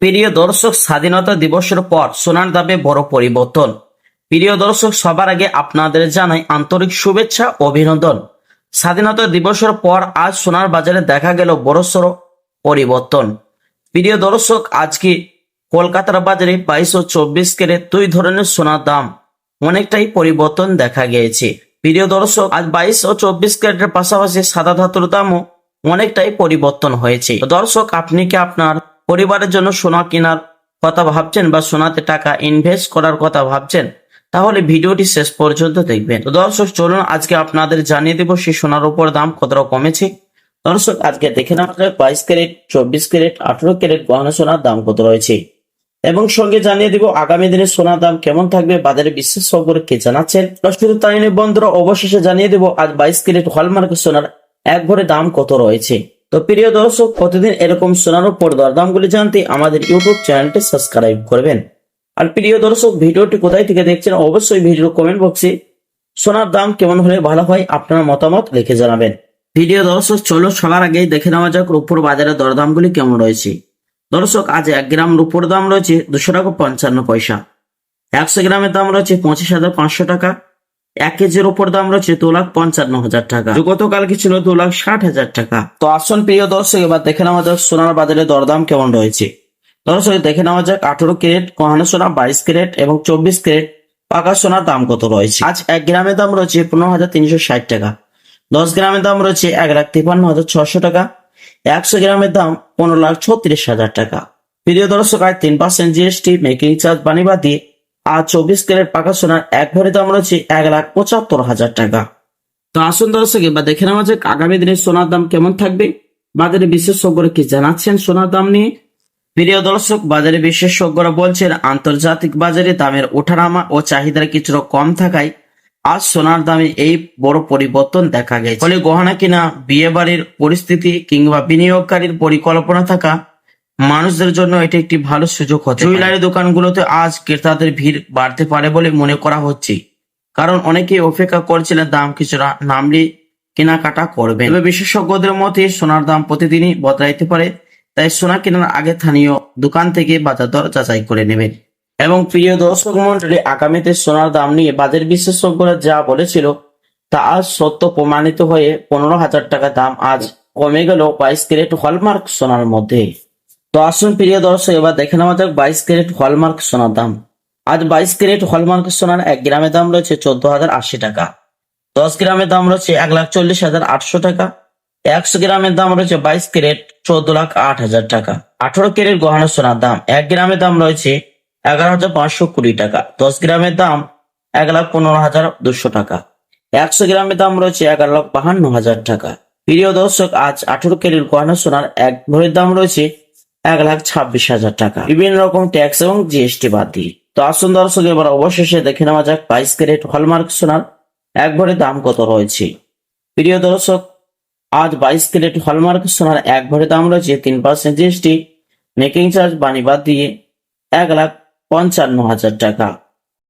প্রিয় দর্শক, স্বাধীনতা দিবসের পর সোনার দামে বড় পরিবর্তন। প্রিয় দর্শক, সবার আগে আপনাদের জানাই আন্তরিক শুভেচ্ছা ও অভিনন্দন। স্বাধীনতা দিবসের পর আজ সোনার বাজারে দেখা গেল বড়সড় পরিবর্তন। প্রিয় দর্শক, আজকে কলকাতার বাজারে 22 ও 24 ক্যারেট দুই ধরনের সোনার দাম অনেকটাই পরিবর্তন দেখা গিয়েছে। প্রিয় দর্শক, আজ 22 ও 24 ক্যারেটের পাশাপাশি সাদা ধাতুর দামও অনেকটাই পরিবর্তন হয়েছে। দর্শক, আপনি কি আপনার পরিবারের জন্য সোনা কেনার কথা ভাবছেন বা সোনাতে টাকা ইনভেস্ট করার কথা ভাবছেন? তাহলে ভিডিওটি শেষ পর্যন্ত দেখবেন। তো দর্শক, চলুন আজকে আপনাদের জানিয়ে দেব সেই সোনার উপর দাম কতটা কমেছে। দর্শক, আজকে দেখে নেওয়া যাক 22 ক্যারেট, 24 ক্যারেট, 18 ক্যারেট গহনা সোনার দাম কত রয়েছে এবং সঙ্গে জানিয়ে দিব আগামী দিনে সোনার দাম কেমন থাকবে, বাজারে বিশেষজ্ঞরা কে জানাচ্ছেন। শুধু তাই নয় বন্ধুরা, অবশেষে জানিয়ে দেব আজ 22 ক্যারেট হলমার্ক সোনার এক ভরি দাম কত রয়েছে। তো প্রিয় দর্শক, প্রতিদিন এরকম সোনার উপর দরদামগুলি জানতে আমাদের ইউটিউব চ্যানেলটি সাবস্ক্রাইব করবেন। আর প্রিয় দর্শক, ভিডিওটি কোথায় থেকে দেখছেন অবশ্যই ভিডিও কমেন্ট বক্সে সোনার দাম কেমন হলে ভালো হয় আপনার মতামত লিখে জানাবেন। প্রিয় দর্শক, চলো সবার আগেই দেখে নেওয়া যাক রূপোর বাজারে দরদামগুলি কেমন রয়েছে। দর্শক, আজ 1 গ্রাম রূপোর দাম রয়েছে 200 টাকা 55 পয়সা। 100 গ্রামের দাম রয়েছে 25,500 টাকা। 1 কেজির উপর দাম রয়েছে 2,55,000 টাকা। গতকালকে ছিল 2,60,000 টাকা। তো আসুন প্রিয় দর্শক, এবার দেখে নেওয়া যাক সোনার বাজারে দরদাম কেমন রয়েছে। দর্শক, দেখে নেওয়া যাক 18 ক্যারেট গহনা সোনা, 22 ক্যারেট এবং 24 ক্যারেট পাকা সোনার দাম কত রয়েছে। আজ 1 গ্রামের দাম রয়েছে 15,360 টাকা। 10 গ্রামের দাম রয়েছে 1,53,600 টাকা। 100 গ্রামের দাম 15,36,000 টাকা। প্রিয় দর্শক, আজ 3% জিএসটি মেকিং চার্জ বানিয়ে দিয়ে আজ 24 ক্যারেট পাকা সোনার এক ভরি দাম রয়েছে 1,75,000 টাকা। তো আসুন দর্শক, এবার দেখে নেওয়া যাক আগামী দিনে সোনার দাম কেমন থাকবে, বাজারে বিশেষজ্ঞরা কি জানাচ্ছেন সোনার দাম নিয়ে। প্রিয় দর্শক, বাজারে বিশেষজ্ঞরা বলছেন আন্তর্জাতিক বাজারে দামের ওঠানামা ও চাহিদার কিছুটা কম থাকায় আজ সোনার দামে এই বড় পরিবর্তন দেখা গেছে। ফলে গহনা কিনা, বিয়ে বাড়ির পরিস্থিতি কিংবা বিনিয়োগকারীর পরিকল্পনা থাকা মানুষদের জন্য এটি একটি ভালো সুযোগ হতে পারে। জুয়েলারি দোকানগুলোতে আজ ক্রেতাদের ভিড় বাড়তে পারে বলে মনে করা হচ্ছে, কারণ অনেকেই অপেক্ষা করছিলেন দাম কিছুটা নামলে কেনাকাটা করবেন। তবে বিশেষজ্ঞদের মতে সোনার দাম প্রতিদিনই বদলাইতে পারে, তাই সোনা কেনার আগে স্থানীয় দোকান থেকে বাজার দর যাচাই করে নেবেন। এবং প্রিয় দর্শক মন্ডলী, আগামীতে সোনার দাম নিয়ে বাজার বিশেষজ্ঞরা যা বলেছিল তা আজ সত্য প্রমাণিত হয়ে 15,000 টাকা দাম আজ কমে গেল 22 ক্যারেট হলমার্ক সোনার মধ্যে। তো আসুন প্রিয় দর্শক, এবার দেখে নেওয়া যাক 22 ক্যারেট হলমার্ক সোনার দাম। আজ 22 ক্যারেট হলমার্ক সোনার 1 গ্রামের দাম রয়েছে 14,080 টাকা। 10 গ্রামের দাম রয়েছে 1,40,800 টাকা। 100 গ্রামের দাম রয়েছে 22 ক্যারেট 14,08,000 টাকা। 18 ক্যারেট গহনা সোনার দাম 1 গ্রামের দাম রয়েছে 11,520 টাকা। 10 গ্রামের দাম 1,15,200 টাকা। 100 গ্রামের দাম রয়েছে 11,52,000 টাকা। প্রিয় দর্শক, আজ 18 ক্যারেট গহনা সোনার এক ভরির দাম রয়েছে 1,26,000 টাকা, বিভিন্ন রকম ট্যাক্স এবং জিএসটি বাদ দিয়ে। তো আসুন দর্শক, এবার অবশেষে দেখে নেওয়া যাক 22 ক্যারেট হলমার্ক সোনার এক ভরির দাম কত রয়েছে। প্রিয় দর্শক, আজ 22 ক্যারেট হলমার্ক সোনার এক ভরির দাম রয়েছে 3% জিএসটি মেকিং চার্জ বানি বাদ দিয়ে 1,55,000 টাকা।